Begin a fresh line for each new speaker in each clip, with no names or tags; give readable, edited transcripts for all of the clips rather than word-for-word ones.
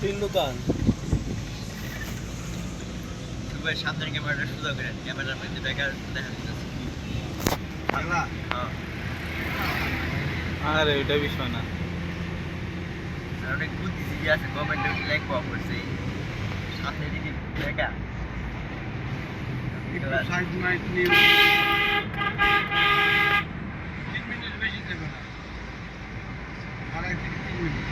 তিন দোকান
ভাই সামনের ক্যামেরাটা সোজা করে ক্যামেরার মধ্যে বেকার দেখা যাচ্ছে
আরে ওইটা বিষয় না
আর অনেক বুদ্ধিজীবী আছে গভর্নমেন্টে ল্যাগ পাওয়া পড়ছে সাথে দিদি বেকা
সাইড মাইক নিয়ে 3 মিনিট বেশি দেবে না আর 1 থেকে 3 মিনিট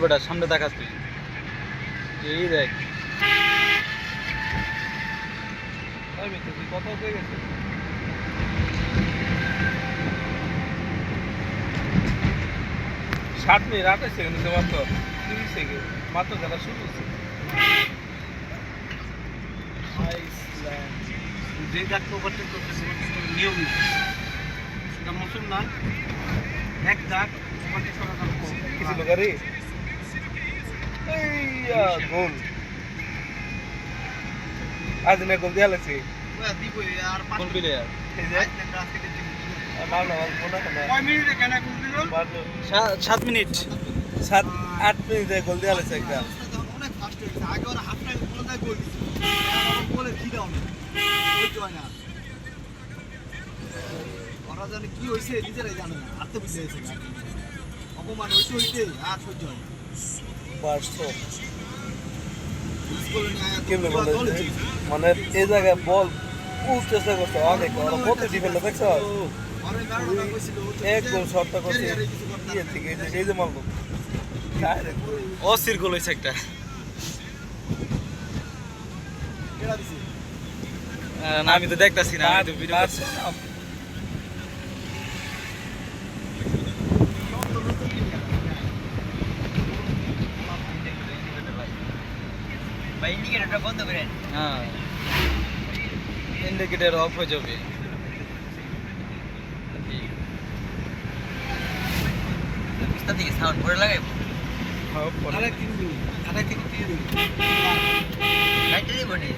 বেটা সামনে দেখাস তুই এই দেখ কত হয়ে গেছে ষাট মিনিট 28 সেকেন্ড মাত্র 30 সেকেন্ড মাত্র খেলা শুরু হচ্ছে
যে ডাক্তার করতে নিয়ম সেটা মুসলমান এক দাগ
কিছু লোকারে গোল আজ না গোল দেওয়া লাগছে কোন প্লেয়ার নাম না মনে হয় না
5 মিনিটে কেন গোল দিল
7 মিনিট 7-8 মিনিটে গোল দেওয়া লাগছে একটা
অনেক ফাস্ট হয়েছে আগে ওরা হাফ টাইম বলে দেয় গোল দিচ্ছে বলে কি দাও না ওই জয় না ওরা জানে কি হয়েছে নিজেরাই জানে না হাতে বুঝে গেছে অপমান হয়েছে হইতে আর সহ্য হয় না
মানে এই জায়গায় বল খুব চেষ্টা করছে অনেক ওরা প্রতি ডিফেন্ডার দেখছ একদম শর্টটা করছে ইয়ে থেকে এই যে মারলো অস্থির গোল হয়েছে একটা না আমি তো দেখতাছি না আমি তো ভিডিও করছি
ভাই ইন্ডিকেটরটা বন্ধ করেন
হ্যাঁ ইন্ডিকেটর অফ হয়ে যাবে
বিস্তার থেকে সাউন্ড করে লাগাইবো
আরেক 3 মিনিট আরেক 3 মিনিট
লাইটে দিব নি